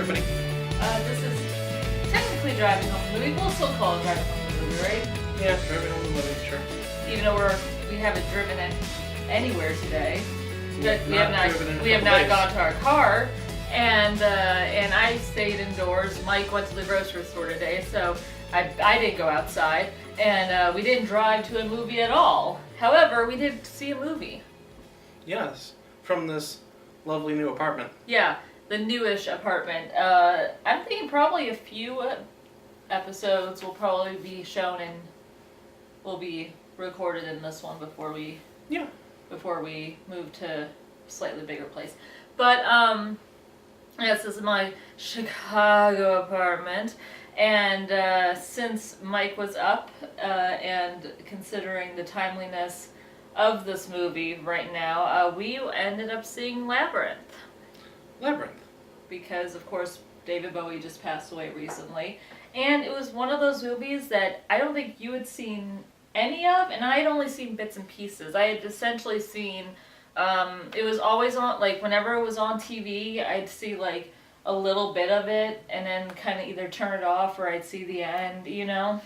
everybody. This is technically driving home the movie. We'll still call it driving home the movie, right? Yeah, driving home the movie, sure. Even though we haven't driven anywhere today. We have not gone to our car, and I stayed indoors. Mike went to the grocery store today, so I didn't go outside, and we didn't drive to a movie at all. However, we did see a movie. Yes, from this lovely new apartment. Yeah, the newish apartment. I'm thinking probably a few episodes will probably be shown and will be recorded in this one before we move to a slightly bigger place. But yes, this is my Chicago apartment, and since Mike was up and considering the timeliness of this movie right now, we ended up seeing Labyrinth. Because, of course, David Bowie just passed away recently. And it was one of those movies that I don't think you had seen any of, and I had only seen bits and pieces. I had essentially seen, it was always on, like, whenever it was on TV, I'd see, like, a little bit of it, and then kind of either turn it off or I'd see the end, you know?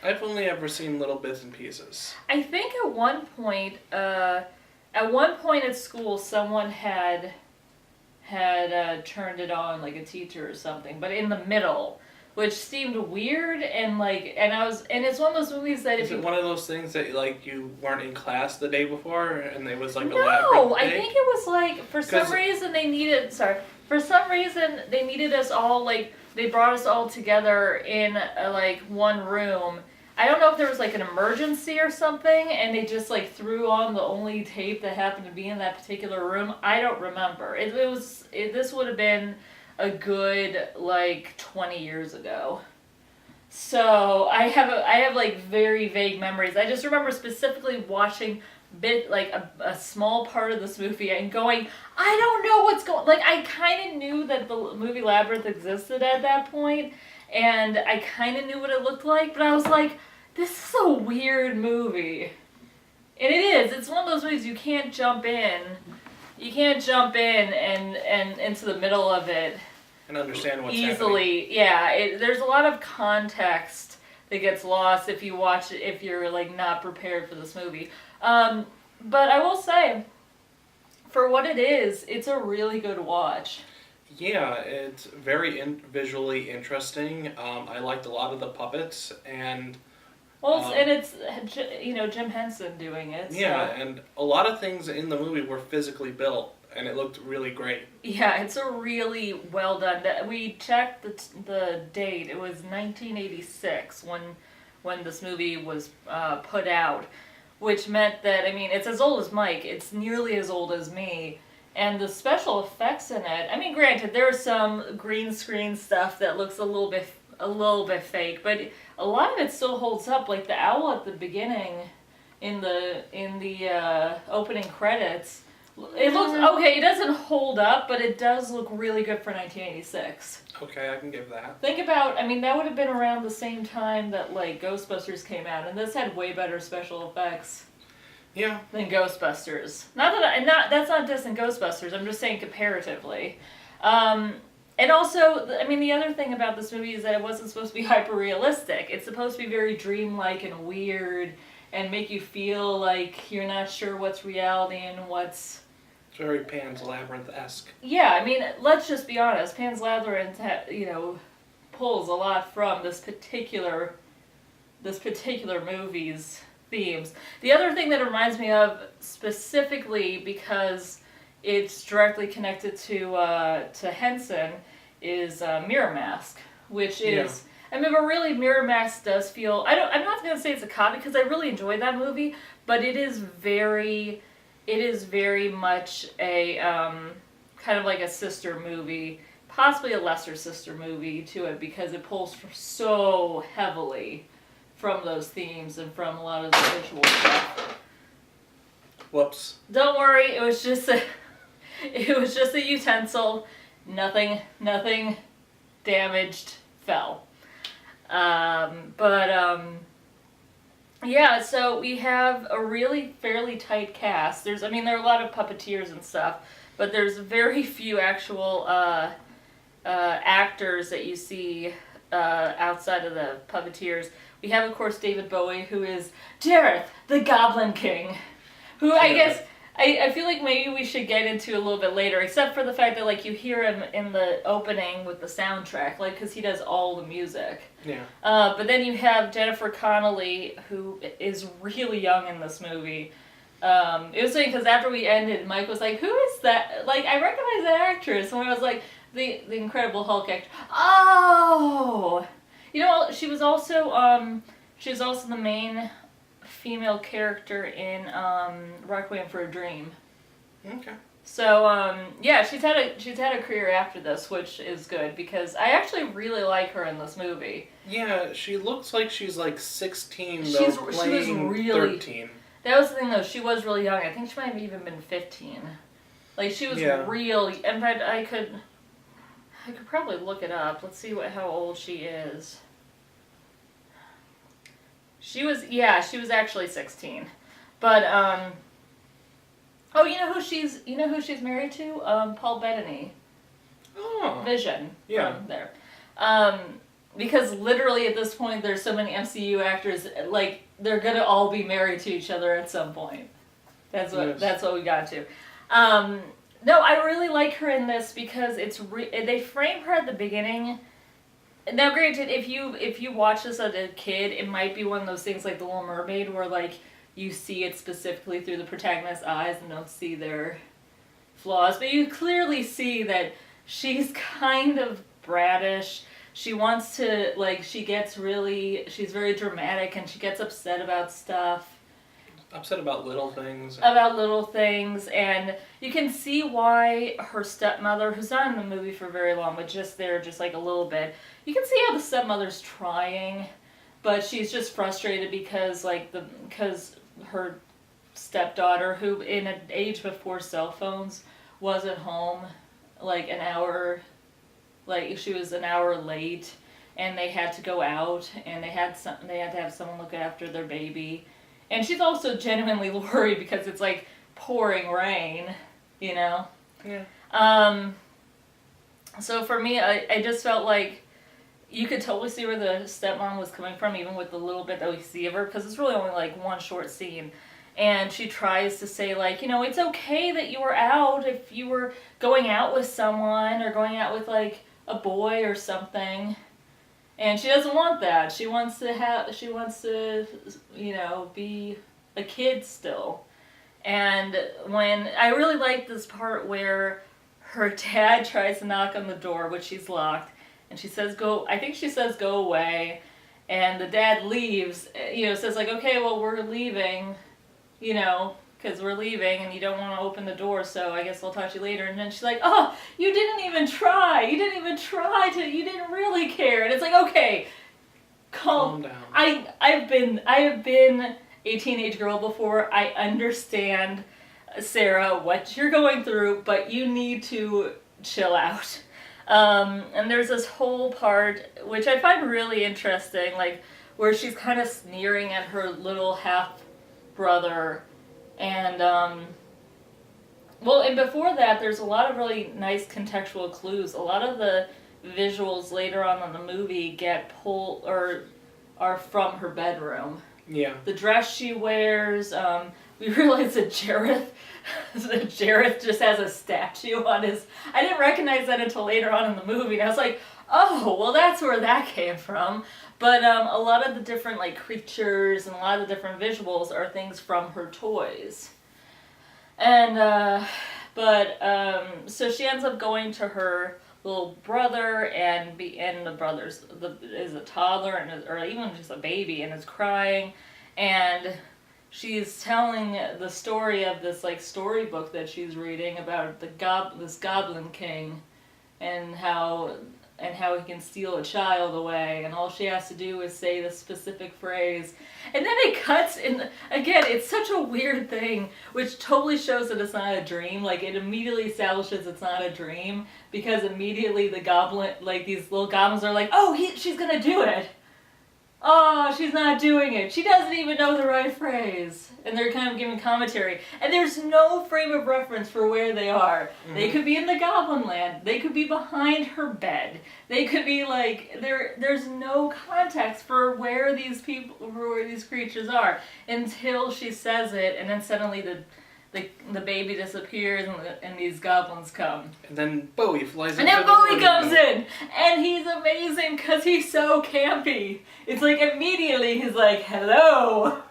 I've only ever seen little bits and pieces. I think at one point at school, someone had turned it on, like a teacher or something, but in the middle, which seemed weird, and it's one of those movies that Is it one of those things that, like, you weren't in class the day before, and it was like a No, I think it was like, for some reason they needed us all, like, they brought us all together in one room. I don't know if there was like an emergency or something, and they just like threw on the only tape that happened to be in that particular room. I don't remember. This would have been a good like 20 years ago. So I have like very vague memories. I just remember specifically watching a small part of this movie and going, I don't know what's going. Like, I kind of knew that the movie Labyrinth existed at that point, and I kind of knew what it looked like, but I was like, this is a weird movie. And it is. It's one of those movies you can't jump in. You can't jump in and into the middle of it and understand what's easily. Happening. Yeah, there's a lot of context that gets lost if you watch it, if you're like not prepared for this movie. But I will say, for what it is, it's a really good watch. Yeah, it's very visually interesting. I liked a lot of the puppets, and it's Jim Henson doing it. Yeah, so. And a lot of things in the movie were physically built, and it looked really great. Yeah, it's a really well done. We checked the date. It was 1986 when this movie was put out, which meant that, I mean, it's as old as Mike. It's nearly as old as me. And the special effects in it, I mean, granted, there's some green screen stuff that looks a little bit fake, but a lot of it still holds up. Like the owl at the beginning, in the opening credits, it looks okay. It doesn't hold up, but it does look really good for 1986. Okay, I can give that. Think about, I mean, that would have been around the same time that like Ghostbusters came out, and this had way better special effects. Yeah. Than Ghostbusters. That's not dissing Ghostbusters. I'm just saying comparatively. And also, I mean, the other thing about this movie is that it wasn't supposed to be hyper realistic. It's supposed to be very dreamlike and weird, and make you feel like you're not sure what's reality and what's. It's very Pan's Labyrinth-esque. Yeah, I mean, let's just be honest. Pan's Labyrinth, pulls a lot from this particular movie's themes. The other thing that it reminds me of specifically, because it's directly connected to Henson, is Mirror Mask, which is, I mean, but really Mirror Mask does feel, I'm not going to say it's a copy because I really enjoyed that movie, but it is very much a kind of like a sister movie, possibly a lesser sister movie to it, because it pulls so heavily from those themes and from a lot of the visual stuff. Whoops. Don't worry, it was just a utensil. Nothing damaged fell. Yeah, so we have a really fairly tight cast. There are a lot of puppeteers and stuff, but there's very few actual actors that you see outside of the puppeteers. We have, of course, David Bowie, who is Jareth the Goblin King, who I guess I feel like maybe we should get into a little bit later, except for the fact that like you hear him in the opening with the soundtrack, like because he does all the music. Yeah. But then you have Jennifer Connelly, who is really young in this movie. It was funny because after we ended, Mike was like, "Who is that? Like, I recognize that actress." And I was like, "The Incredible Hulk actor." Oh, you know, she was also the main female character in Requiem for a Dream. Okay. So yeah, she's had a career after this, which is good because I actually really like her in this movie. Yeah, she looks like she's like 16 though, She playing was really 13. That was the thing though, she was really young. I think she might have even been 15. Like she was really. In fact, I could probably look it up. Let's see how old she is. She was actually 16. But oh, you know who she's married to? Paul Bettany. Oh. Vision. Yeah. From there. Because literally at this point there's so many MCU actors, like they're gonna all be married to each other at some point. That's what we got to. No, I really like her in this because they frame her at the beginning. Now, granted, if you watch this as a kid, it might be one of those things like The Little Mermaid, where like you see it specifically through the protagonist's eyes and don't see their flaws. But you clearly see that she's kind of bratish. She wants to she's very dramatic and she gets upset about stuff. Upset about little things. And you can see why her stepmother, who's not in the movie for very long, but just like a little bit, you can see how the stepmother's trying, but she's just frustrated because her stepdaughter, who in an age before cell phones, wasn't home she was an hour late, and they had to go out, and they had to have someone look after their baby. And she's also genuinely worried because it's like pouring rain, you know? Yeah. So for me, I just felt like you could totally see where the stepmom was coming from, even with the little bit that we see of her, because it's really only like one short scene. And she tries to say like, you know, it's okay that you were out if you were going out with someone or going out with like a boy or something. And she doesn't want that. She wants to, you know, be a kid still. And when I really like this part where her dad tries to knock on the door, which she's locked, and she says go away, and the dad leaves, you know, says like, okay, well, we're leaving, you know, because we're leaving and you don't want to open the door, so I guess I'll talk to you later. And then she's like, oh, you didn't even try. You didn't really care. And it's like, okay, calm down. I have been a teenage girl before. I understand, Sarah, what you're going through, but you need to chill out. And there's this whole part, which I find really interesting, like, where she's kind of sneering at her little half-brother. And, and before that, there's a lot of really nice contextual clues. A lot of the visuals later on in the movie are from her bedroom. Yeah. The dress she wears, we realize that Jareth just has a statue on his... I didn't recognize that until later on in the movie, and I was like, oh, well, that's where that came from. But a lot of the different like creatures and a lot of the different visuals are things from her toys. And so she ends up going to her little brother, and the brother's is a toddler or even just a baby, and is crying, and she's telling the story of this like storybook that she's reading about this Goblin King, and how he can steal a child away, and all she has to do is say the specific phrase. And then it cuts in, again, it's such a weird thing, which totally shows that it's not a dream. Like, it immediately establishes it's not a dream, because immediately the goblin, like, these little goblins are like, oh, she's gonna do it. oh, she's not doing it. She doesn't even know the right phrase. And they're kind of giving commentary. And there's no frame of reference for where they are. Mm-hmm. They could be in the Goblin Land. They could be behind her bed. They could be like, there's no context for where these creatures are until she says it, and then suddenly the baby disappears and these goblins come. And then Bowie flies in. And then Bowie comes in! And he's amazing because he's so campy. It's like immediately he's like, hello!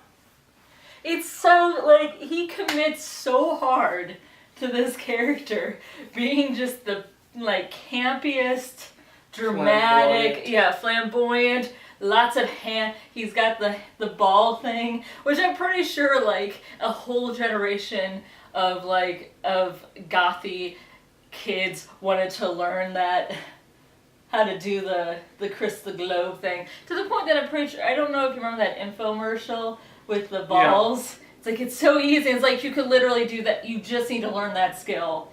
It's so, like, he commits so hard to this character being just the, like, campiest, dramatic, flamboyant, lots of he's got the ball thing, which I'm pretty sure, like, a whole generation of gothy kids wanted to learn that, how to do the crystal globe thing, to the point that I'm pretty sure, I don't know if you remember that infomercial with the balls. Yeah. It's like, it's so easy. It's like you could literally do that. You just need to learn that skill.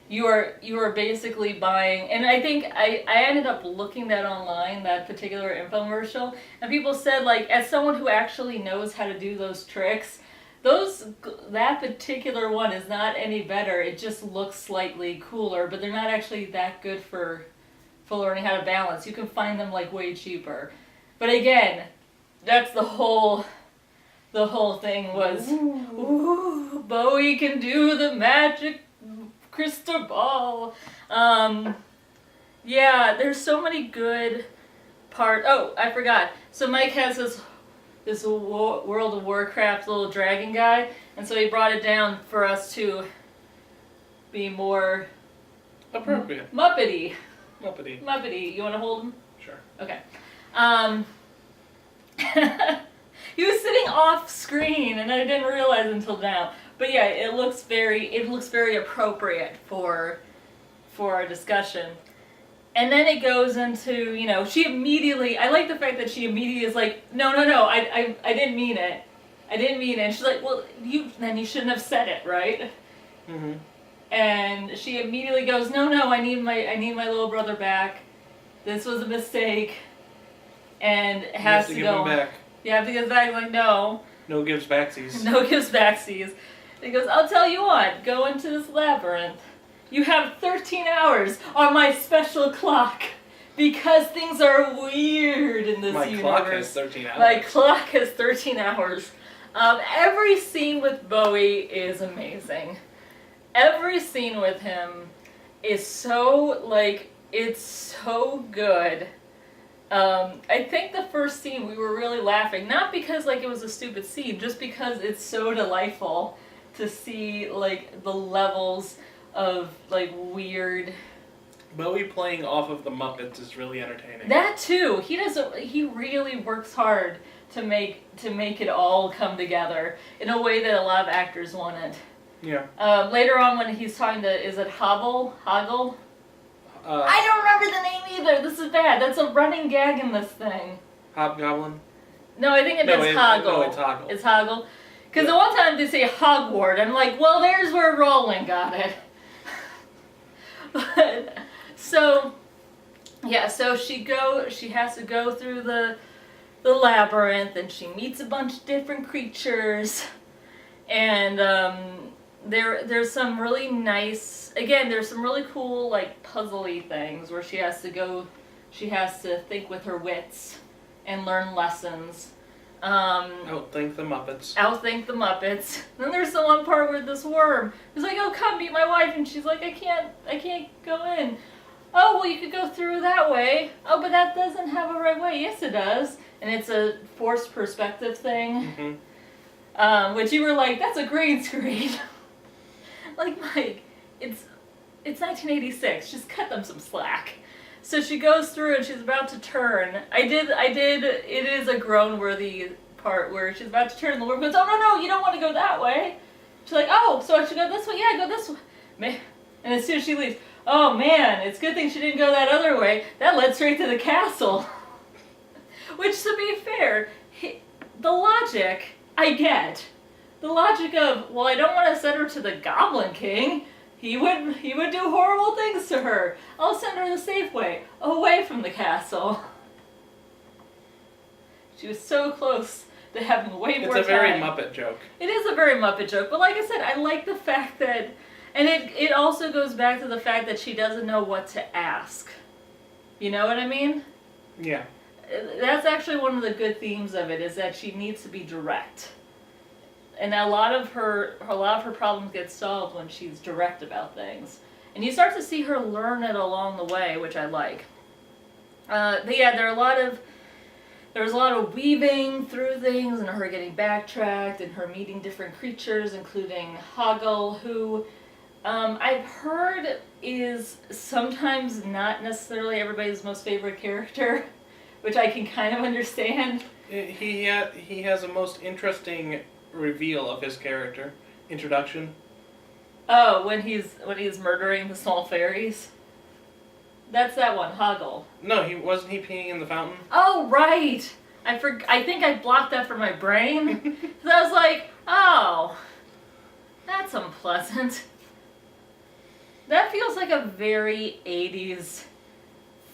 You are basically buying, and I think I ended up looking that online, that particular infomercial, and people said, like, as someone who actually knows how to do those tricks, that particular one is not any better. It just looks slightly cooler, but they're not actually that good for learning how to balance. You can find them, like, way cheaper. But again, that's the whole thing was, ooh, Bowie can do the magic crystal ball. Yeah, there's so many good parts. Oh, I forgot. So Mike has this World of Warcraft little dragon guy, and so he brought it down for us to be more appropriate. Muppety. Muppety. You want to hold him? Sure. Okay. He was sitting off screen, and I didn't realize until now. But yeah, it looks very appropriate for our discussion. And then it goes into, you know, she immediately, I like the fact that she immediately is like, no, I didn't mean it. I didn't mean it. And she's like, well, then you shouldn't have said it, right? Mm-hmm. And she immediately goes, no, I need my little brother back. This was a mistake. And has to go. Give him back. You have to give back, like, no. No gives backsies. No gives backsies. He goes, I'll tell you what, go into this labyrinth. You have 13 hours on my special clock because things are weird in this universe. My clock has 13 hours. My clock has 13 hours. Every scene with Bowie is amazing. Every scene with him is so, like, it's so good. I think the first scene we were really laughing, not because, like, it was a stupid scene, just because it's so delightful to see, like, the levels of, like, weird. Bowie playing off of the Muppets is really entertaining. That too. He really works hard to make it all come together in a way that a lot of actors wouldn't. Yeah. Later on when he's talking to, is it Hoggle? I don't remember the name either. This is bad. That's a running gag in this thing. Hobgoblin? No, I think it's Hoggle. No, it's Hoggle. It's Hoggle. Because the one time they say Hogwart, I'm like, well, there's where Rowling got it. But, so she has to go through the labyrinth, and she meets a bunch of different creatures, and there's some really nice, again, there's some really cool, like, puzzly things where she has to think with her wits and learn lessons. Outthink the Muppets. Then there's the one part where this worm is like, oh, come meet my wife, and she's like, I can't go in. Oh, well, you could go through that way. Oh, but that doesn't have a right way. Yes, it does. And it's a forced perspective thing. Mm-hmm. Which you were like, that's a green screen. Like, Mike, it's 1986. Just cut them some slack. So she goes through and she's about to turn. It is a groan-worthy part where she's about to turn and the worm goes, oh, no, you don't want to go that way. She's like, oh, so I should go this way? Yeah, go this way. And as soon as she leaves, oh, man, it's a good thing she didn't go that other way. That led straight to the castle. Which, to be fair, the logic, I get. The logic of, well, I don't want to send her to the Goblin King. He would do horrible things to her. I'll send her the safe way, away from the castle. She was so close to having way more time. It's a very Muppet joke. It is a very Muppet joke, but like I said, I like the fact that, and it also goes back to the fact that she doesn't know what to ask. You know what I mean? Yeah. That's actually one of the good themes of it, is that she needs to be direct. And a lot of her problems get solved when she's direct about things. And you start to see her learn it along the way, which I like. But yeah, there was a lot of weaving through things, and her getting backtracked, and her meeting different creatures, including Hoggle, who I've heard is sometimes not necessarily everybody's most favorite character, which I can kind of understand. He has a most interesting reveal of his character introduction. Oh, when he's murdering the small fairies. That's that one, Hoggle. No, he wasn't. He peeing in the fountain. Oh right. I think I blocked that from my brain. So I was like, oh, that's unpleasant. That feels like a very 80s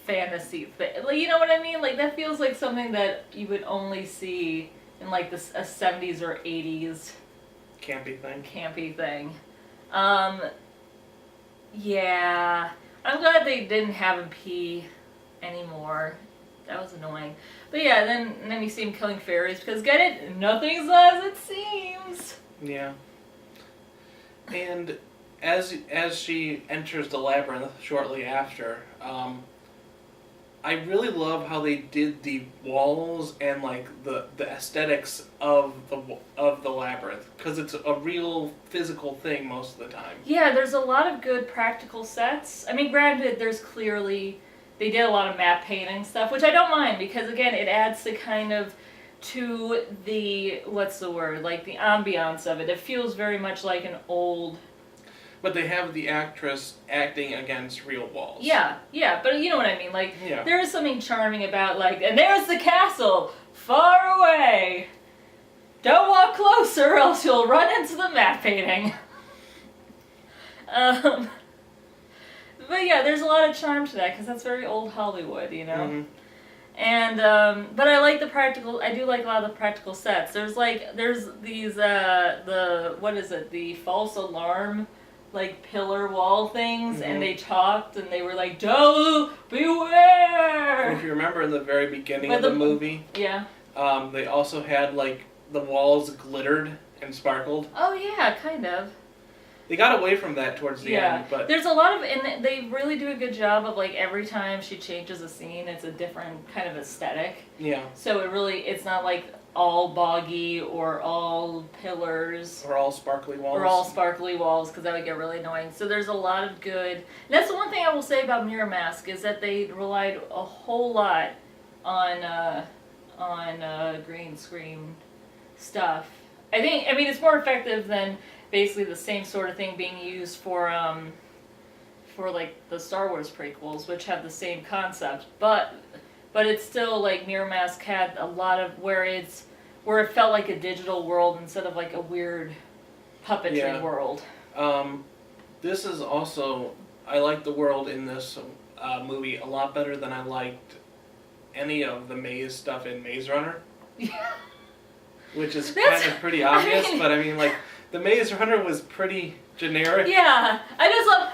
fantasy thing. Like, you know what I mean? Like, that feels like something that you would only see in like a 70s or 80s Campy thing. Yeah. I'm glad they didn't have him pee anymore. That was annoying. But yeah, then you see him killing fairies, because get it? Nothing's as it seems. Yeah. And as she enters the labyrinth shortly after, I really love how they did the walls and like the aesthetics of the labyrinth, because it's a real physical thing most of the time. Yeah, there's a lot of good practical sets. I mean, granted, they did a lot of map painting stuff, which I don't mind, because again, it adds to the, what's the word, like the ambiance of it. It feels very much like an old... But they have the actress acting against real walls. Yeah, but you know what I mean. Like, yeah. There is something charming about, like, and there's the castle, far away. Don't walk closer, or else you'll run into the map painting. But yeah, there's a lot of charm to that, because that's very old Hollywood, you know? Mm-hmm. And, but I like I do like a lot of the practical sets. There's these, the false alarm, like, pillar wall things, mm-hmm. and they talked, and they were like, "Don't beware!" If you remember in the very beginning of the movie, yeah, they also had, like, the walls glittered and sparkled. Oh yeah, kind of. They got away from that towards the end, but... There's a lot of... And they really do a good job of, like, every time she changes a scene, it's a different kind of aesthetic. Yeah. So it's not, like, all boggy or all pillars. Or all sparkly walls. Because that would get really annoying. So there's a lot of good... And that's the one thing I will say about Mirror Mask, is that they relied a whole lot on green screen stuff. I mean, it's more effective than... basically the same sort of thing being used for like the Star Wars prequels, which have the same concept, but it's still like Mirror Mask had a lot of where it felt like a digital world instead of like a weird puppetry world. This is also, I like the world in this movie a lot better than I liked any of the maze stuff in Maze Runner. Which is kind of pretty obvious, but I mean, like, the Maze Runner was pretty generic. Yeah, I just love,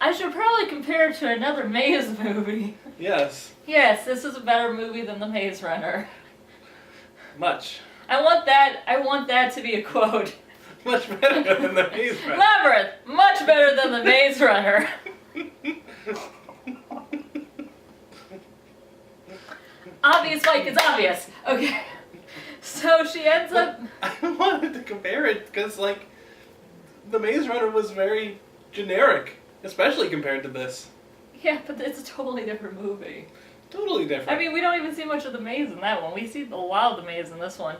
I should probably compare it to another Maze movie. Yes. Yes, this is a better movie than the Maze Runner. Much. I want that to be a quote. Much better than the Maze Runner. Labyrinth, much better than the Maze Runner. Obvious, Mike, it's obvious. Okay. So she ends up... I wanted to compare it because, like, the Maze Runner was very generic, especially compared to this. Yeah, but it's a totally different movie. Totally different. I mean, we don't even see much of the maze in that one. We see a lot of the maze in this one.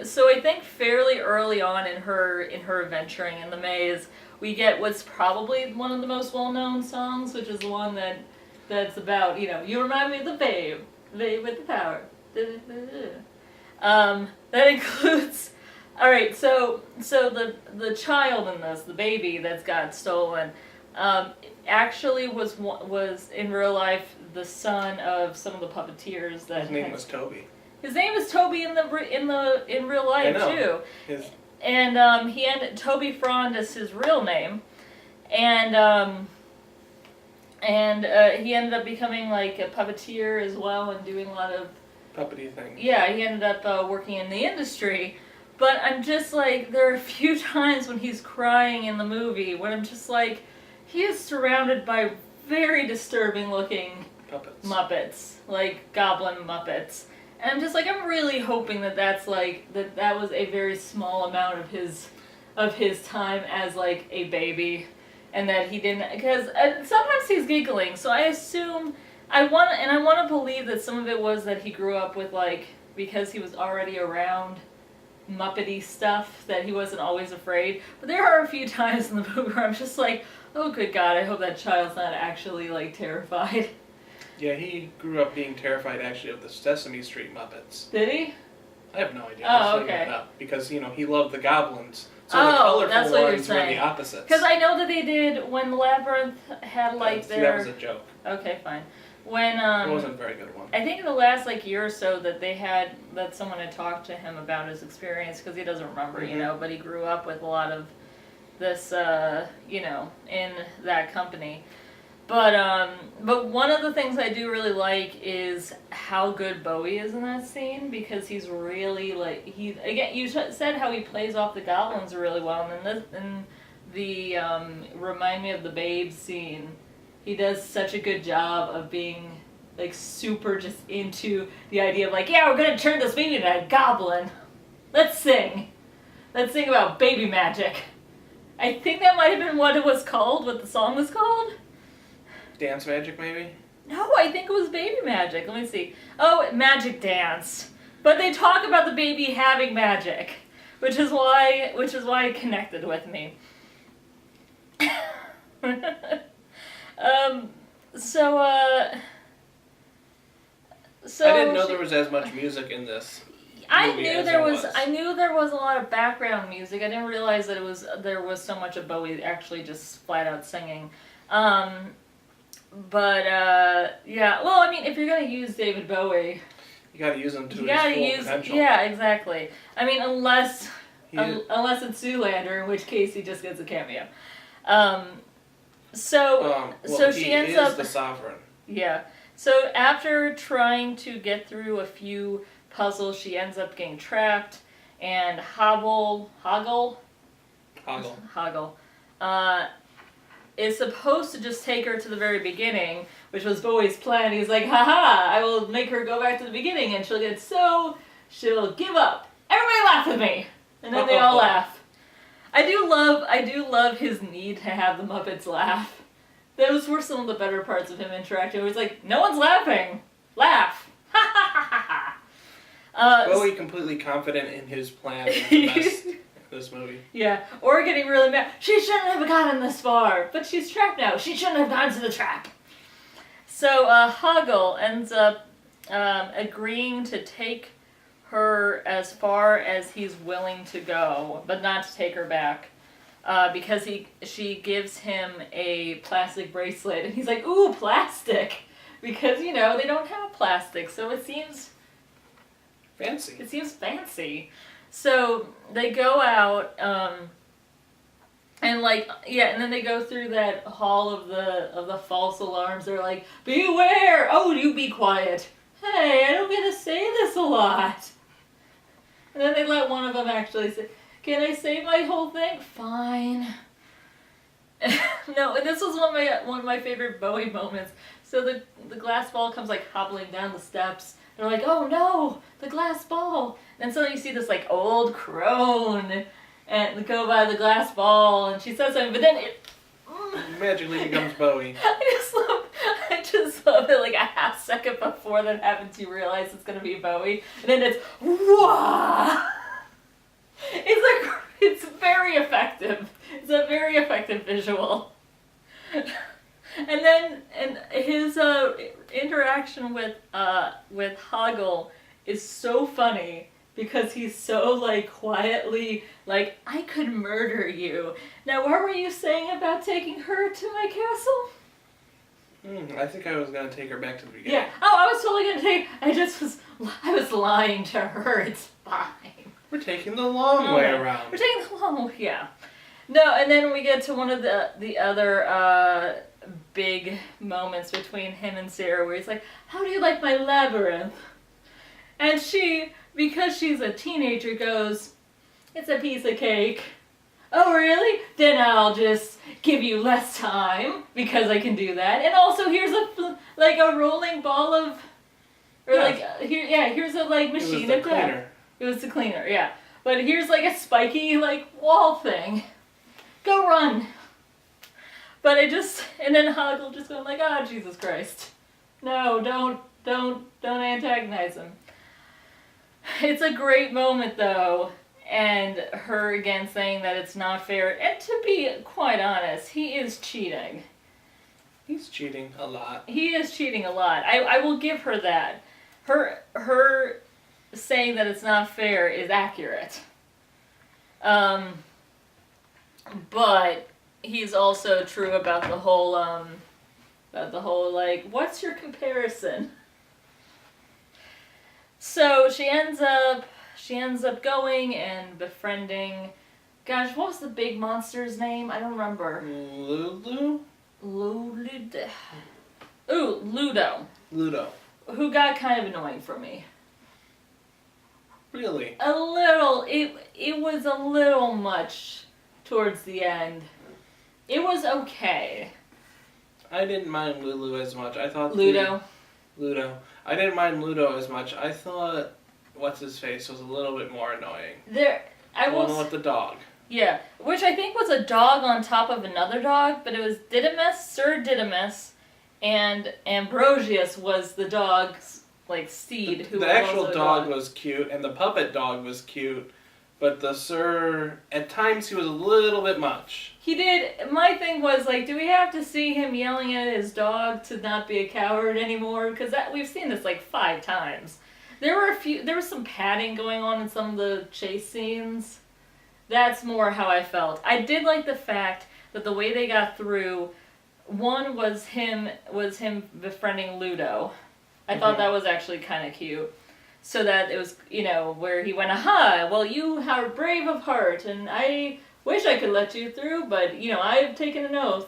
So I think fairly early on in her adventuring in the maze, we get what's probably one of the most well-known songs, which is the one that's about, you remind me of the babe with the power. That includes, all right. So the child in this, the baby that's got stolen, actually was in real life the son of some of the puppeteers that. His name was Toby. His name is Toby in real life I know. too. His And Toby Frond is his real name, and he ended up becoming like a puppeteer as well and doing a lot of puppety thing. Yeah, he ended up working in the industry. But I'm just like, there are a few times when he's crying in the movie when I'm just like, he is surrounded by very disturbing looking Puppets. Muppets, like goblin Muppets. And I'm just like, I'm really hoping that that's like, that was a very small amount of his time as like a baby. And that he didn't, because sometimes he's giggling, so I assume, I want to believe that some of it was that he grew up with like, because he was already around Muppety stuff, that he wasn't always afraid. But there are a few times in the movie where I'm just like, oh good God, I hope that child's not actually like terrified. Yeah, he grew up being terrified actually of the Sesame Street Muppets. Did he? I have no idea. Oh, okay. Because, he loved the goblins. So Oh, the colorful that's what you're ones were saying. the opposites. Because I know that they did, when Labyrinth had like that was a joke. Okay, fine. When It wasn't a very good one. I think in the last like year or so that someone had talked to him about his experience, because he doesn't remember, Mm-hmm. but he grew up with a lot of this, in that company. But one of the things I do really like is how good Bowie is in that scene, because he's really like, you said how he plays off the goblins really well, and in the Remind Me of the Babe scene, he does such a good job of being like super just into the idea of like, yeah, we're gonna turn this baby into a goblin. Let's sing about baby magic. I think that might have been what the song was called. Dance Magic, maybe? No, I think it was Baby Magic. Let me see. Oh, Magic Dance. But they talk about the baby having magic, which is why it connected with me. So I didn't know there was as much music in this. I knew there was a lot of background music. I didn't realize that there was so much of Bowie actually just flat out singing. Yeah, well, I mean, if you're gonna use David Bowie, You gotta use him to his full potential. Yeah, exactly. I mean, unless it's Zoolander, in which case he just gets a cameo. So she ends up the sovereign. Yeah. So after trying to get through a few puzzles, she ends up getting trapped, and Hoggle is supposed to just take her to the very beginning, which was Bowie's plan. He's like, haha, I will make her go back to the beginning, and she'll give up. Everybody laugh at me! And then they all laugh. I do love his need to have the Muppets laugh. Those were some of the better parts of him interacting. He was like, no one's laughing! Laugh! Ha ha ha ha ha! Bowie completely confident in his plan is the best in this movie. Yeah, or getting really mad. She shouldn't have gotten this far, but she's trapped now. She shouldn't have gone to the trap. So Hoggle ends up agreeing to take her as far as he's willing to go, but not to take her back. Because she gives him a plastic bracelet, and he's like, ooh, plastic! Because, they don't have plastic, so it seems fancy. So they go out, and then they go through that hall of the false alarms. They're like, beware! Oh, you be quiet. Hey, I don't get to say this a lot. And then they let one of them actually say, can I say my whole thing? Fine. No, this was one of my favorite Bowie moments. So the glass ball comes like hobbling down the steps. They're like, oh no, the glass ball. And so you see this like old crone and go by the glass ball, and she says something, but then it magically becomes Bowie. I just love it. Like a half second before that happens, you realize it's gonna be Bowie, and then it's wah. It's very effective. It's a very effective visual. And his interaction with Hoggle is so funny because he's so like quietly like, I could murder you. Now, what were you saying about taking her to my castle? I think I was going to take her back to the beginning. Yeah. Oh, I was totally going to I was lying to her. It's fine. We're taking the long way around. We're taking the long way, yeah. No, and then we get to one of the other big moments between him and Sarah where he's like, how do you like my labyrinth? And she, because she's a teenager, goes, it's a piece of cake. Oh, really? Then I'll just give you less time because I can do that. And also, here's a rolling ball of, here's a machine of death. It was the cleaner, yeah. But here's a spiky wall thing. Go run. But and then Hoggle just going oh, Jesus Christ. No, don't antagonize him. It's a great moment though. And her again saying that it's not fair. And to be quite honest, he is cheating. He's cheating a lot. He is cheating a lot. I will give her that. Her saying that it's not fair is accurate. But he's also true about the whole what's your comparison? So she ends up going and befriending, gosh, what was the big monster's name? I don't remember. Ludo? Ludo. Ludo. Who got kind of annoying for me. Really? A little. It was a little much towards the end. It was okay. I didn't mind Lulu as much. I thought Ludo. I didn't mind Ludo as much. I thought what's his face was a little bit more annoying. One with the dog. Yeah, which I think was a dog on top of another dog, but it was Sir Didymus, and Ambrosius was the dog's steed. The actual dog was cute, and the puppet dog was cute, but the Sir, at times he was a little bit much. He did. My thing was do we have to see him yelling at his dog to not be a coward anymore? Because we've seen this 5 times. There was some padding going on in some of the chase scenes. That's more how I felt. I did like the fact that the way they got through, one was him befriending Ludo. I thought that was actually kind of cute. So that it was, where he went, aha, well, you are brave of heart, and I wish I could let you through, but, I've taken an oath.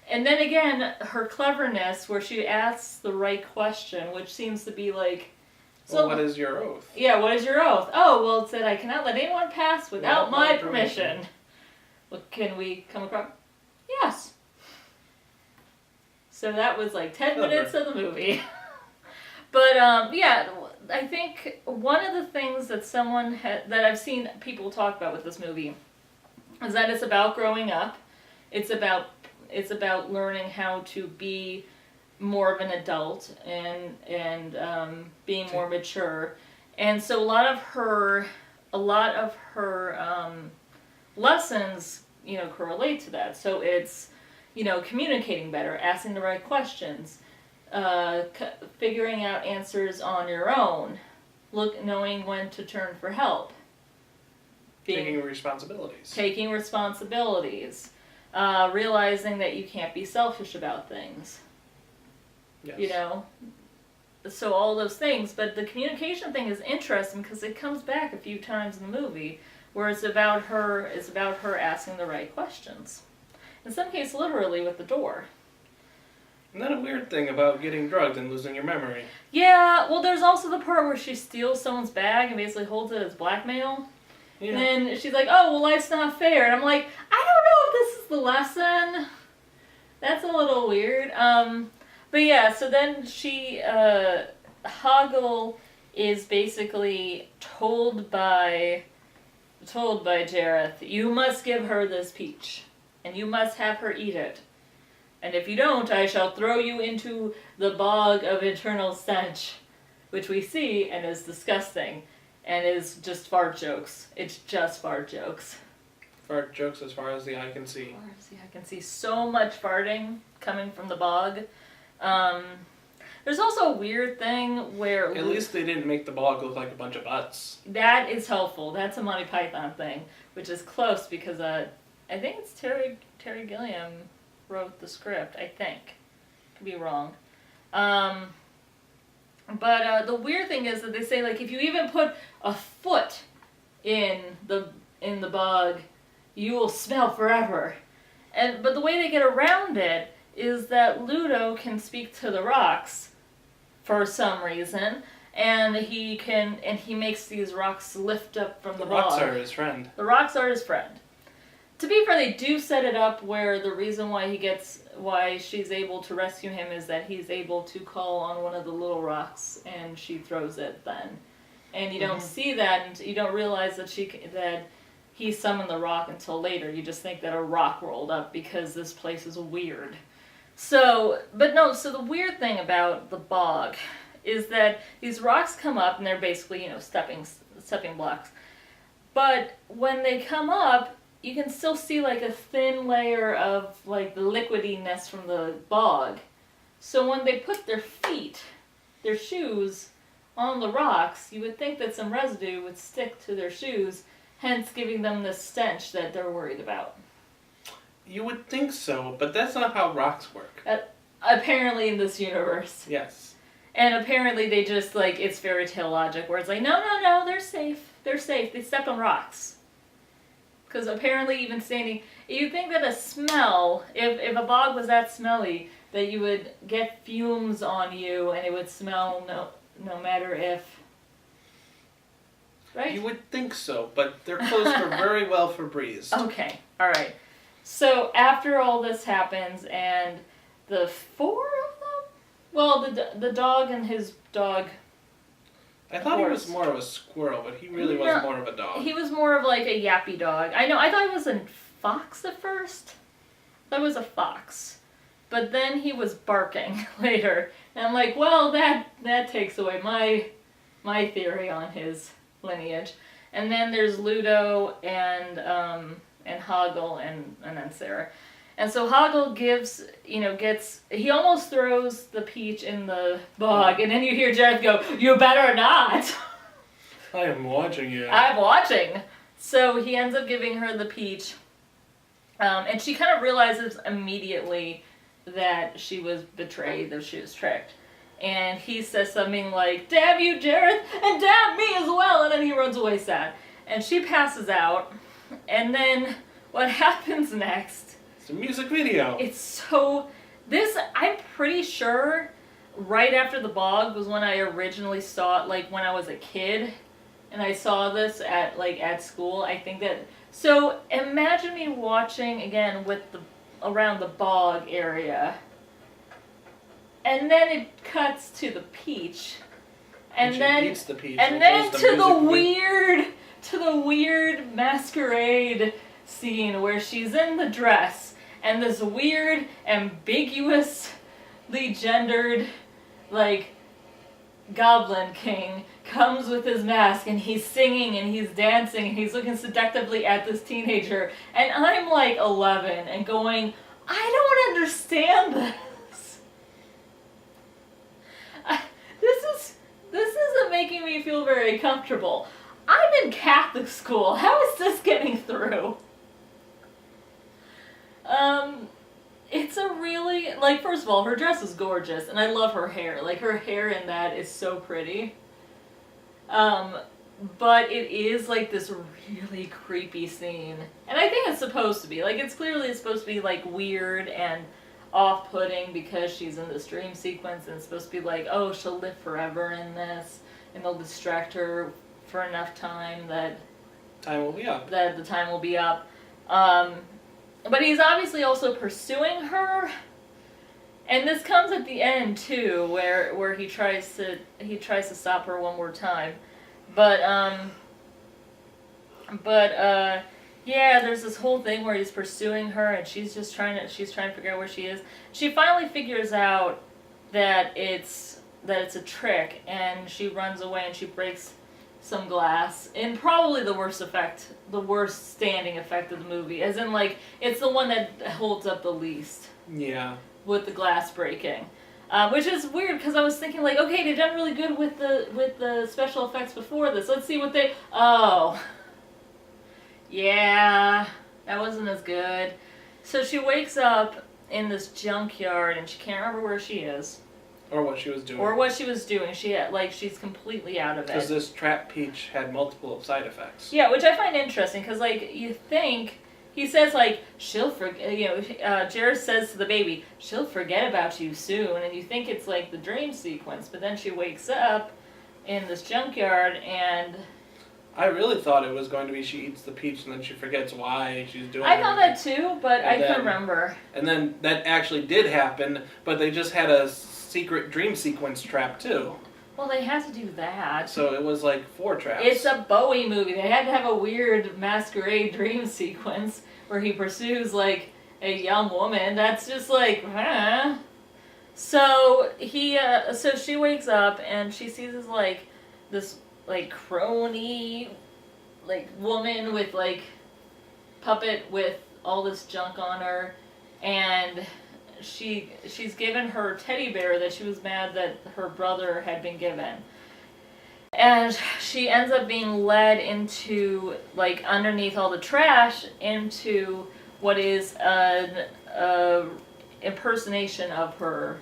And then again, her cleverness, where she asks the right question, which seems to be so what is your oath? Yeah, what is your oath? Oh, well, it said I cannot let anyone pass without my permission. Well, can we come across? Yes. So that was 10 minutes of the movie. But, yeah, I think one of the things that that I've seen people talk about with this movie is that it's about growing up. It's about learning how to be more of an adult and being more mature. And so a lot of her lessons, correlate to that. So it's, communicating better, asking the right questions, figuring out answers on your own, knowing when to turn for help, taking responsibilities, realizing that you can't be selfish about things. Yes. So all those things, but the communication thing is interesting because it comes back a few times in the movie where it's about her asking the right questions. In some cases, literally with the door. Isn't that a weird thing about getting drugged and losing your memory? Yeah, well, there's also the part where she steals someone's bag and basically holds it as blackmail. Yeah. And then she's like, oh, well, life's not fair. And I'm like, I don't know if this is the lesson. That's a little weird. But yeah, so then Hoggle is basically told by Jareth, you must give her this peach, and you must have her eat it. And if you don't, I shall throw you into the bog of eternal stench, which we see and is disgusting, and is just fart jokes. It's just fart jokes. Fart jokes as far as the eye can see. As far as the eye can see. So much farting coming from the bog. There's also a weird thing where... At least they didn't make the bog look like a bunch of butts. That is helpful. That's a Monty Python thing, which is close because I think it's Terry Gilliam wrote the script, I think. Could be wrong. But the weird thing is that they say, like, if you even put a foot in the bog, you will smell forever. But the way they get around it is that Ludo can speak to the rocks for some reason, and he makes these rocks lift up from the bog. The rocks are his friend. The rocks are his friend. To be fair, they do set it up where the reason why she's able to rescue him is that he's able to call on one of the little rocks, and she throws it then. And you don't see that, and you don't realize that he summoned the rock until later. You just think that a rock rolled up because this place is weird. So the weird thing about the bog is that these rocks come up, and they're basically, stepping blocks. But when they come up, you can still see like a thin layer of like the liquidiness from the bog. So when they put their shoes on the rocks, you would think that some residue would stick to their shoes, hence giving them the stench that they're worried about. You would think so, but that's not how rocks work. Apparently in this universe. Yes. And apparently they just, like, it's fairy tale logic where it's like, no, they're safe. They're safe. They stepped on rocks. Because apparently even standing, you'd think that a smell, if a bog was that smelly, that you would get fumes on you and it would smell no matter if. Right? You would think so, but their clothes were very well Febrezed. Okay, alright. So after all this happens and the four of them? Well, the dog and his dog. I thought he was more of a squirrel, but he really was more of a dog. He was more of like a yappy dog. I thought he was a fox at first. That was a fox. But then he was barking later. And I'm like, well, that takes away my theory on his lineage. And then there's Ludo and Hoggle and then Sarah. And so Hoggle he almost throws the peach in the bog, and then you hear Jareth go, "You better not!" I am watching you. I'm watching. So he ends up giving her the peach, and she kind of realizes immediately that she was betrayed, that she was tricked. And he says something like, "Damn you, Jareth, and damn me as well," and then he runs away sad. And she passes out, and then what happens next? It's a music video. I'm pretty sure right after the bog was when I originally saw it, like when I was a kid, and I saw this at school. I think that, so imagine me watching again around the bog area, and then it cuts to the peach, and then eats the peach, and then to the weird masquerade scene where she's in the dress and this weird ambiguously gendered like Goblin King comes with his mask and he's singing and he's dancing and he's looking seductively at this teenager, and I'm like 11 and going, I don't understand this. This isn't making me feel very comfortable. I'm in Catholic school. How is this getting through? It's a really, like, first of all, her dress is gorgeous, and I love her hair. Like, her hair in that is so pretty. But it is, like, this really creepy scene. And I think it's supposed to be. Like, it's clearly supposed to be, like, weird and off-putting because she's in this dream sequence, and it's supposed to be like, oh, she'll live forever in this, and they'll distract her for enough time that time will be up. That the time will be up. But he's obviously also pursuing her, and this comes at the end too, where he tries to stop her one more time, but yeah, there's this whole thing where he's pursuing her, and she's trying to figure out where she is. She finally figures out that it's a trick, and she runs away and she breaks some glass in probably the worst standing effect of the movie, as in, like, it's the one that holds up the least. Yeah. With the glass breaking, which is weird because I was thinking, like, okay, they've done really good with the special effects before this. Let's see what they. Oh, yeah, that wasn't as good. So she wakes up in this junkyard, and she can't remember where she is. Or what she was doing. Or what she was doing. She's completely out of it. Because this trap peach had multiple side effects. Yeah, which I find interesting, because, like, you think, he says, like, she'll forget, Jareth says to the baby, she'll forget about you soon, and you think it's, like, the dream sequence, but then she wakes up in this junkyard, and... I really thought it was going to be she eats the peach and then she forgets why she's doing it. I thought that too, but I couldn't remember. And then that actually did happen, but they just had a secret dream sequence trap too. Well, they had to do that. So it was like 4 traps. It's a Bowie movie. They had to have a weird masquerade dream sequence where he pursues, like, a young woman. That's just like, huh? So so she wakes up and she sees this crony, like, woman with, like, puppet with all this junk on her, and she's given her teddy bear that she was mad that her brother had been given. And she ends up being led into, like, underneath all the trash into what is an impersonation of her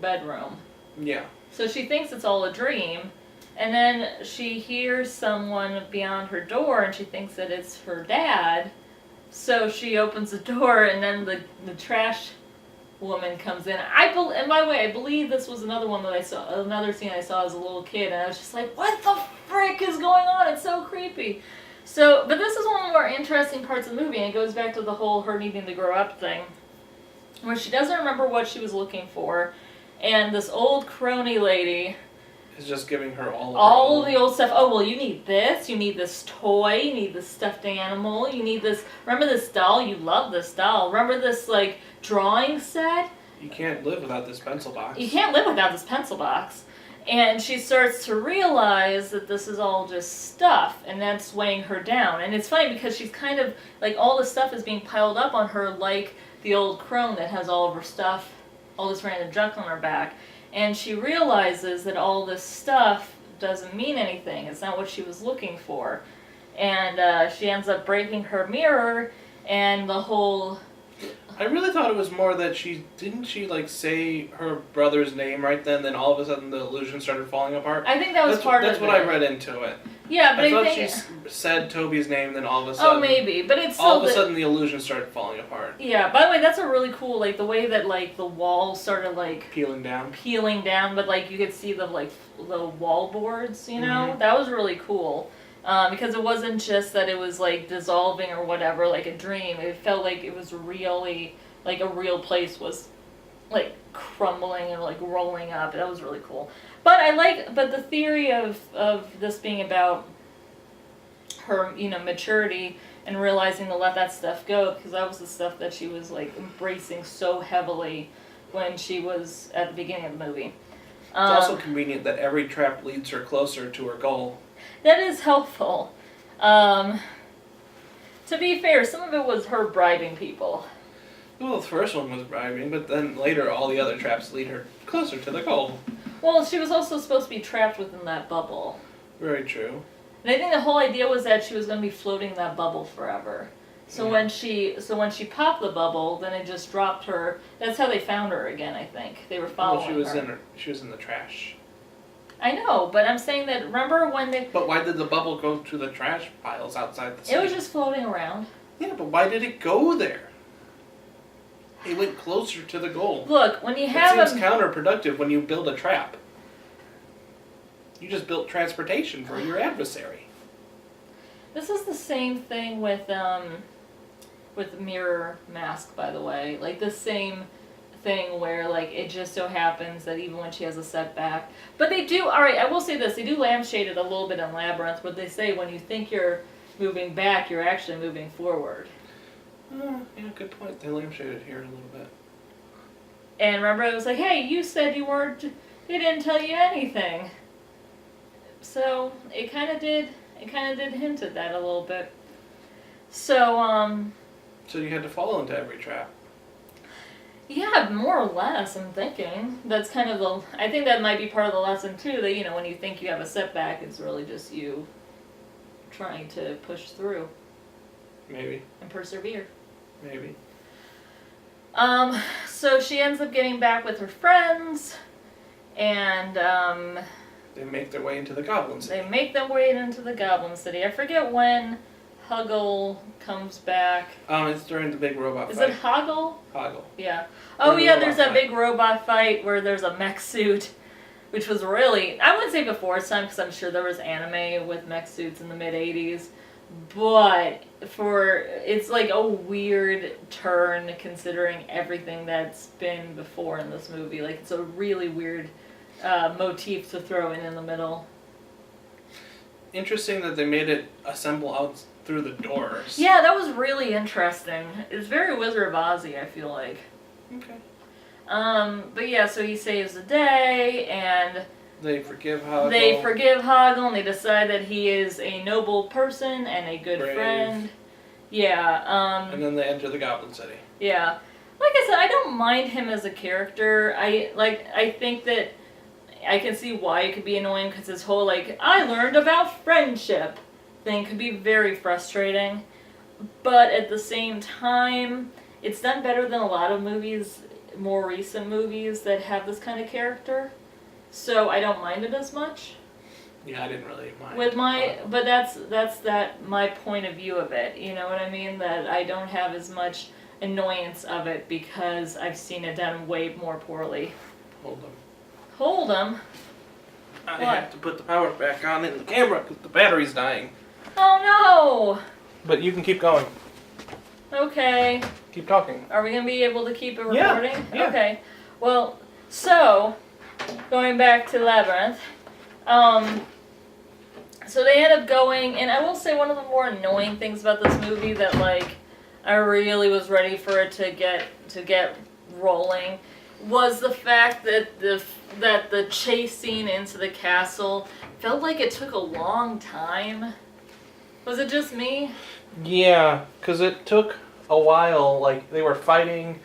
bedroom. Yeah. So she thinks it's all a dream, and then she hears someone beyond her door, and she thinks that it's her dad. So she opens the door, and then the trash woman comes in. And by the way, I believe this was another one that I saw, another scene I saw as a little kid, and I was just like, what the frick is going on? It's so creepy. So, but this is one of the more interesting parts of the movie, and it goes back to the whole her needing to grow up thing, where she doesn't remember what she was looking for. And this old crony lady is just giving her all of the old stuff. Oh, well, you need this toy, you need this stuffed animal, you need this, remember this doll, you love this doll, remember this, like, drawing set? You can't live without this pencil box. You can't live without this pencil box. And she starts to realize that this is all just stuff, and that's weighing her down. And it's funny because she's kind of, like, all the stuff is being piled up on her like the old crone that has all of her stuff, all this random junk on her back, and she realizes that all this stuff doesn't mean anything. It's not what she was looking for, and she ends up breaking her mirror, and the whole... I really thought it was more that she like say her brother's name right then all of a sudden the illusion started falling apart. I think that was part of it. That's what I read into it. Yeah, but I thought she said Toby's name, then all of a sudden... Oh, maybe, but it's still... All of a sudden the illusion started falling apart. Yeah, by the way, that's a really cool, like, the way that, like, the walls started, like... Peeling down, but, like, you could see the wall boards, you know? Mm-hmm. That was really cool. Because it wasn't just that it was, like, dissolving or whatever, like a dream. It felt like it was really, like, a real place was, like, crumbling and, like, rolling up. That was really cool. But the theory of this being about her, maturity and realizing to let that stuff go, because that was the stuff that she was, like, embracing so heavily when she was at the beginning of the movie. It's also convenient that every trap leads her closer to her goal. That is helpful. To be fair, some of it was her bribing people. Well, the first one was bribing, but then later all the other traps lead her closer to the goal. Well, she was also supposed to be trapped within that bubble. Very true. And I think the whole idea was that she was going to be floating in that bubble forever. So when she popped the bubble, then it just dropped her. That's how they found her again, I think. They were following her. She was in the trash. I know, but I'm saying that, remember when they... But why did the bubble go to the trash piles outside the city? It was just floating around. Yeah, but why did it go there? It went closer to the goal. Look, when you have It seems counterproductive when you build a trap. You just built transportation for your adversary. This is the same thing with Mirror Mask, by the way. Like, the same thing where, like, it just so happens that even when she has a setback... But they do... Alright, I will say this. They do lampshade it a little bit in Labyrinth, but they say when you think you're moving back, you're actually moving forward. Yeah, good point. They lampshaded here a little bit. And remember, it was like, hey, you said you weren't... They didn't tell you anything. So, it kind of did hint at that a little bit. So, So you had to fall into every trap. Yeah, more or less, I'm thinking. That's kind of I think that might be part of the lesson, too, that, when you think you have a setback, it's really just you trying to push through. Maybe. And persevere. Maybe. So she ends up getting back with her friends, and They make their way into the Goblin City. they make their way into the Goblin City. I forget when Huggle comes back. It's during the big robot Is fight. it Hoggle? Hoggle. Yeah. Oh the yeah, robot there's that fight. big robot fight where there's a mech suit, which was really, I wouldn't say before its time because I'm sure there was anime with mech suits in the mid 80s, but it's like a weird turn considering everything that's been before in this movie. Like it's a really weird motif to throw in the middle. Interesting that they made it assemble out through the doors. Yeah, that was really interesting. It's very Wizard of Ozzy, I feel like. Okay. But yeah, so he saves the day, and They forgive Hoggle. they forgive Hoggle, and they decide that he is a noble person and a good Brave. friend. Yeah, And then they enter the Goblin City. yeah. Like I said, I don't mind him as a character. I think that I can see why it could be annoying, because his whole, like, I learned about friendship thing could be very frustrating. But at the same time, it's done better than a lot of movies, more recent movies that have this kind of character. So I don't mind it as much. Yeah, I didn't really mind. But that's my point of view of it. You know what I mean? That I don't have as much annoyance of it because I've seen it done way more poorly. Hold 'em. I What? have to put the power back on in the camera because the battery's dying. Oh But you can keep going. no! Okay. Keep talking. Are we gonna be able to keep it Yeah, recording? yeah. Okay. Well, so going back to Labyrinth, so they end up going, and I will say one of the more annoying things about this movie that like I really was ready for it to get rolling was the fact that the chase scene into the castle felt like it took a long time. Was it just me? Yeah, because it took a while. Like, they were fighting,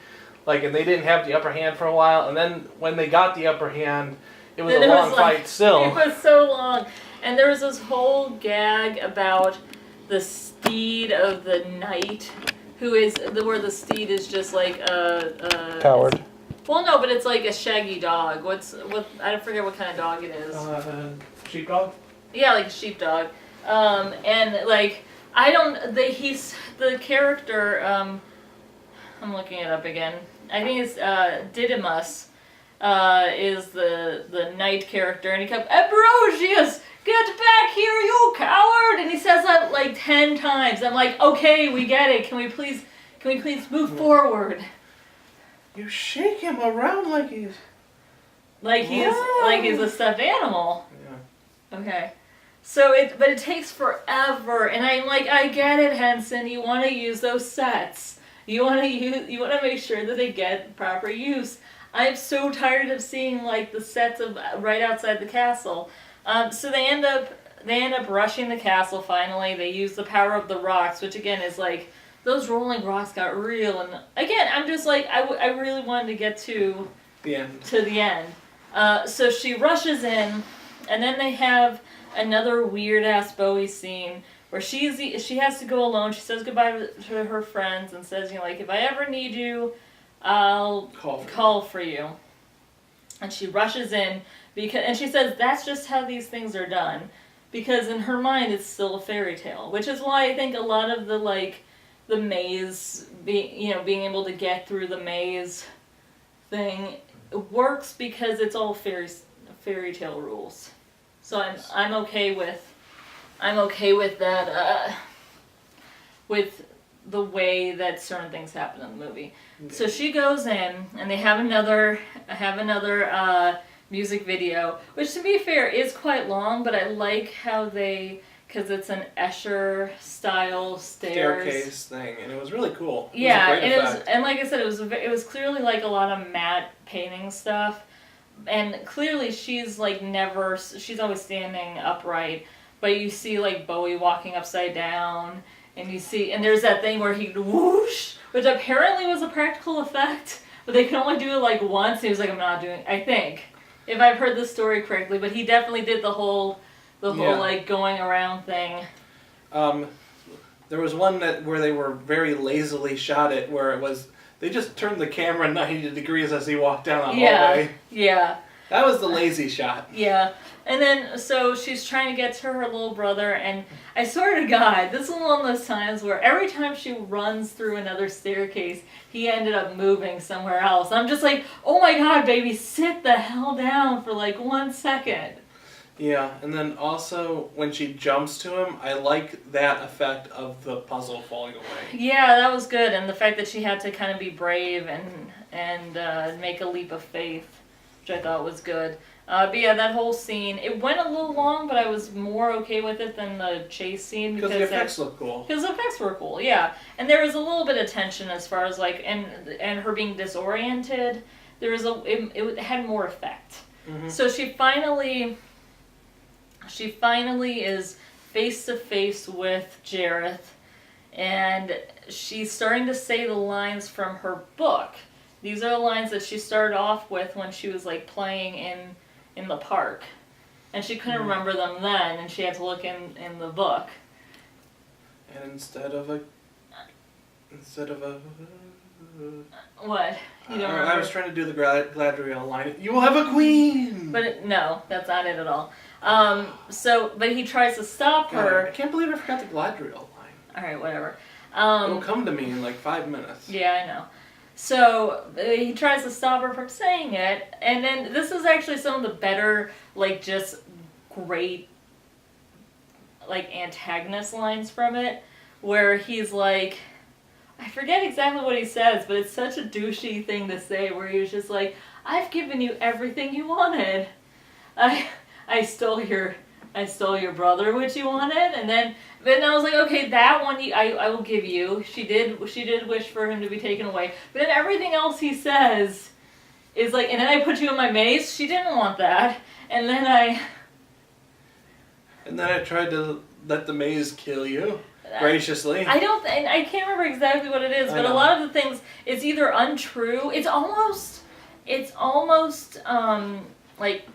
like, and they didn't have the upper hand for a while. And then when they got the upper hand, it was Then a it long was like- fight still. It was so long. And there was this whole gag about the steed of the knight, where the steed is just like a Coward. Well, no, but it's like a shaggy dog. I forget what kind of dog it is. Sheepdog? Yeah, like a sheepdog. And like he's the character. I'm looking it up again. I think it's Didymus. Is the knight character, and he kept, Ambrosius, get back here, you coward! And he says that like 10 times. I'm like, okay, we get it. Can we please move forward? You shake him around like he's... Like he's a stuffed animal. Yeah. Okay. So but it takes forever, and I'm like, I get it, Henson. You want to use those sets. You want to make sure that they get proper use. I'm so tired of seeing like the sets of right outside the castle. So they end up rushing the castle. Finally, they use the power of the rocks, which again is like those rolling rocks got real. And again, I'm just like I really wanted to get to The end. the end. So she rushes in, and then they have another weird ass Bowie scene where she has to go alone. She says goodbye to her friends and says, like, if I ever need you, I'll call for you. And she rushes in and she says that's just how these things are done, because in her mind it's still a fairy tale, which is why I think a lot of the maze being able to get through the maze thing works, because it's all fairy tale rules. So I'm okay with that with the way that certain things happen in the movie. Okay. So she goes in, and they have another music video, which to be fair is quite long, but I like how because it's an Escher style staircase thing, and it was really cool. Yeah, and like I said, it was clearly like a lot of matte painting stuff, and clearly she's always standing upright, but you see like Bowie walking upside down, and there's that thing where he whoosh, which apparently was a practical effect, but they can only do it like once. He was like, I'm not doing, I think, if I've heard the story correctly, but he definitely did the whole like going around thing. There was one where they were very lazily shot it, where it was They just turned the camera 90 degrees as he walked down the Yeah, hallway. yeah. That was the lazy shot. Yeah, and then so she's trying to get to her little brother, and I swear to God, this is one of those times where every time she runs through another staircase, he ended up moving somewhere else. I'm just like, oh my God, baby, sit the hell down for like 1 second. Yeah, and then also when she jumps to him, I like that effect of the puzzle falling away. Yeah, that was good, and the fact that she had to kind of be brave and make a leap of faith, which I thought was good. But yeah, that whole scene, it went a little long, but I was more okay with it than the chase scene. Because the effects look cool. Because the effects were cool, yeah. And there was a little bit of tension as far as like, and her being disoriented, there was it had more effect. Mm-hmm. So she finally is face to face with Jareth, and she's starting to say the lines from her book. These are the lines that she started off with when she was like playing in the park. And she couldn't remember them then, and she had to look in the book. And instead of a What? You don't remember? I was trying to do the Galadriel line. You will have a queen! But no, that's not it at all. But he tries to stop her. God, I can't believe I forgot the Galadriel line. Alright, whatever. It'll come to me in like 5 minutes. Yeah, I know. So he tries to stop her from saying it, and then this is actually some of the better, like, just great, like, antagonist lines from it, where he's like, I forget exactly what he says, but it's such a douchey thing to say, where he was just like, I've given you everything you wanted. I stole your brother, which you wanted, and then I was like, okay, that one I will give you. She did wish for him to be taken away, but then everything else he says is like, and then I put you in my maze. She didn't want that, and then I tried to let the maze kill you graciously. I can't remember exactly what it is, but a lot of the things, it's either untrue. It's almost like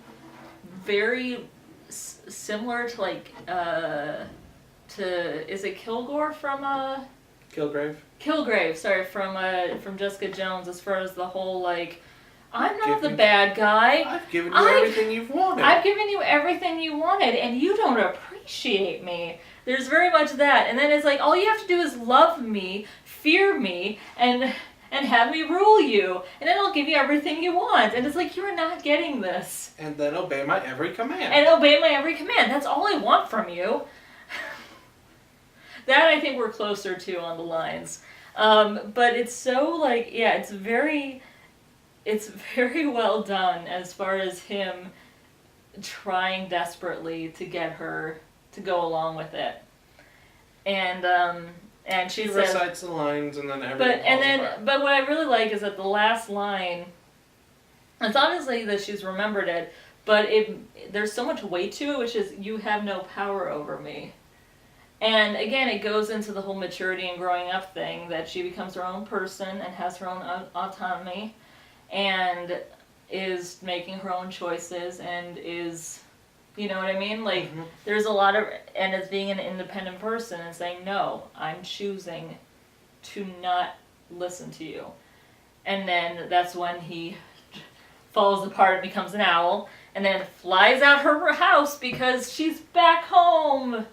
very similar to like is it Kilgore from Kilgrave, sorry, from Jessica Jones, as far as the whole like, I'm not the bad guy. I've given you everything you've wanted. I've given you everything you wanted, and you don't appreciate me. There's very much that, and then it's like, all you have to do is love me, fear me, and have me rule you, and then I'll give you everything you want. And it's like, you're not getting this. And then obey my every command. That's all I want from you. That I think we're closer to on the lines. But it's so like, yeah, it's very well done as far as him trying desperately to get her to go along with it. And she recites the lines, and then everything falls apart. But what I really like is that the last line, it's obviously that she's remembered it, but there's so much weight to it, which is, you have no power over me. And again, it goes into the whole maturity and growing up thing, that she becomes her own person and has her own autonomy, and is making her own choices, and is, you know what I mean? Like, there's a lot of, and as being an independent person and saying, no, I'm choosing to not listen to you. And then that's when he falls apart and becomes an owl, and then flies out her house because she's back home.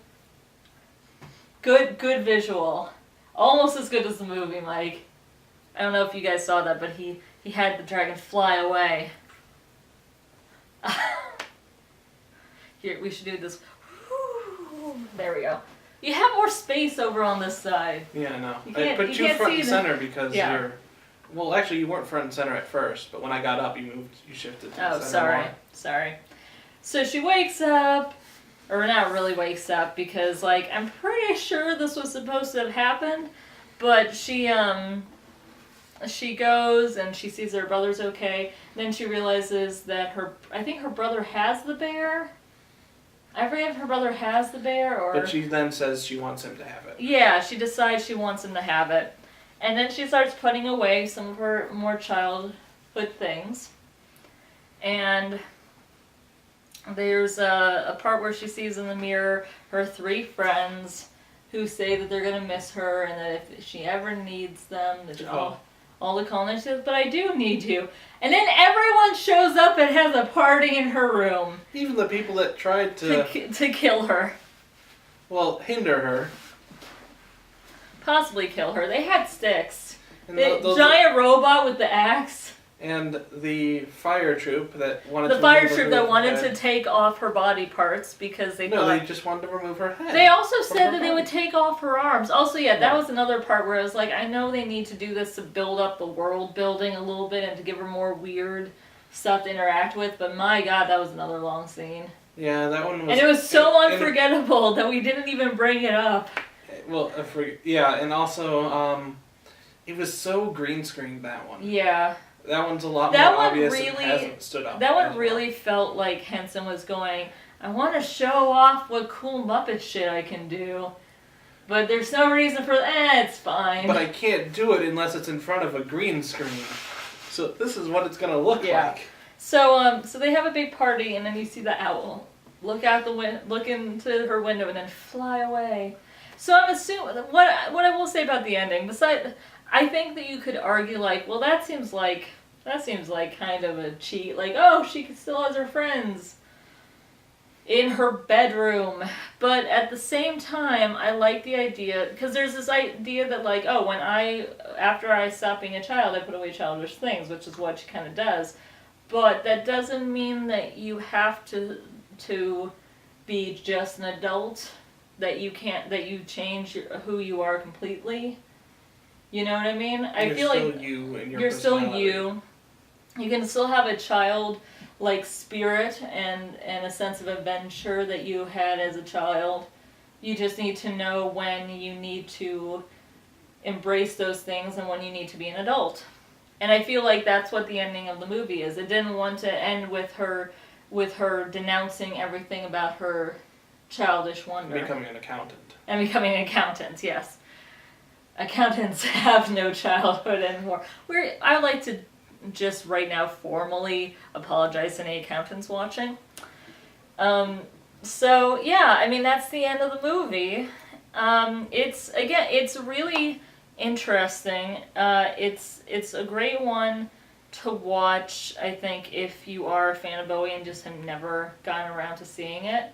Good visual. Almost as good as the movie, Mike. I don't know if you guys saw that, but he had the dragon fly away. Here, we should do this. There we go. You have more space over on this side. Yeah, I know. I put you front and center because you're... Well, actually, you weren't front and center at first, but when I got up, you shifted to the center more. Sorry. So she wakes up, or not really wakes up, because, like, I'm pretty sure this was supposed to have happened, but she goes and she sees her brother's okay. Then she realizes that I think her brother has the bear. I forget if her brother has the bear or... But she then says she wants him to have it. Yeah, she decides she wants him to have it. And then she starts putting away some of her more childhood things. And there's a part where she sees in the mirror her 3 friends who say that they're going to miss her, and that if she ever needs them, that all the colonists, she says, but I do need you. And then everyone shows up and has a party in her room. Even the people that tried to kill her. Well, hinder her. Possibly kill her. They had sticks. And The giant robot with the axe. And the fire troop that wanted to take off her body parts because they they just wanted to remove her head. They also said that they would take off her arms. Also, that was another part where I was like, I know they need to do this to build up the world building a little bit and to give her more weird stuff to interact with, but my god, that was another long scene. Yeah, that one was... And it was so unforgettable that we didn't even bring it up. Well, and also, it was so green screened, that one. Yeah. That one's a lot more obvious and hasn't stood up. That one really felt like Henson was going, I want to show off what cool Muppet shit I can do. But there's no reason for that. It's fine. But I can't do it unless it's in front of a green screen. So this is what it's going to look like. So they have a big party, and then you see the owl look into her window and then fly away. So I'm assuming what I will say about the ending, besides, I think that you could argue like, well, that seems like kind of a cheat. Like, oh, she still has her friends in her bedroom. But at the same time, I like the idea, because there's this idea that like, oh, after I stop being a child, I put away childish things, which is what she kind of does. But that doesn't mean that you have to be just an adult, that you change who you are completely. You know what I mean? I feel like you're still you. You can still have a child-like spirit and a sense of adventure that you had as a child. You just need to know when you need to embrace those things and when you need to be an adult. And I feel like that's what the ending of the movie is. It didn't want to end with her denouncing everything about her childish wonder. Becoming an accountant. And becoming an accountant, yes. Accountants have no childhood anymore. I like to just right now formally apologize to any accountants watching. So yeah, I mean that's the end of the movie. It's really interesting. It's a great one to watch, I think, if you are a fan of Bowie and just have never gotten around to seeing it.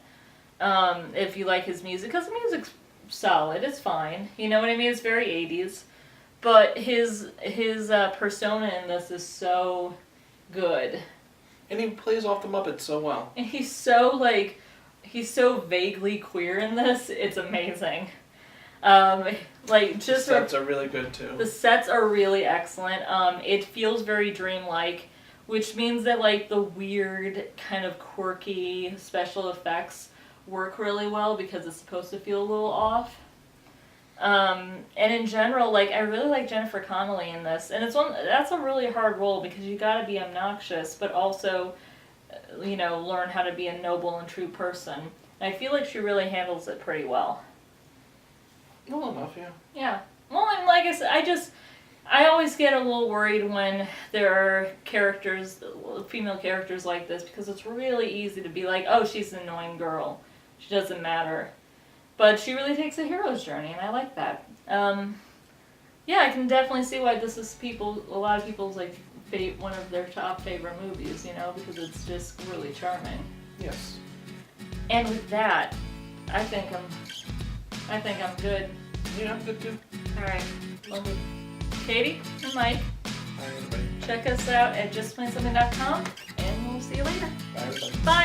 If you like his music, because the music's solid, it's fine. You know what I mean? It's very 80s. But his persona in this is so good. And he plays off the Muppets so well. And he's so vaguely queer in this, it's amazing. The sets are really good too. The sets are really excellent. It feels very dreamlike, which means that like the weird, kind of quirky special effects work really well because it's supposed to feel a little off. And in general, like I really like Jennifer Connelly in this, and that's a really hard role because you got to be obnoxious, but also, learn how to be a noble and true person. And I feel like she really handles it pretty well. Well enough, yeah. Yeah. Well, and like I said, I always get a little worried when there are female characters like this, because it's really easy to be like, oh, she's an annoying girl. She doesn't matter. But she really takes a hero's journey, and I like that. Yeah, I can definitely see why this is a lot of people's like one of their top favorite movies, because it's just really charming. Yes. And with that, I think I'm good. Yeah, I'm good too. Alright. Well, Katie and Mike, Bye everybody. check us out at justplainsomething.com, and we'll see you later. Bye everybody. Bye!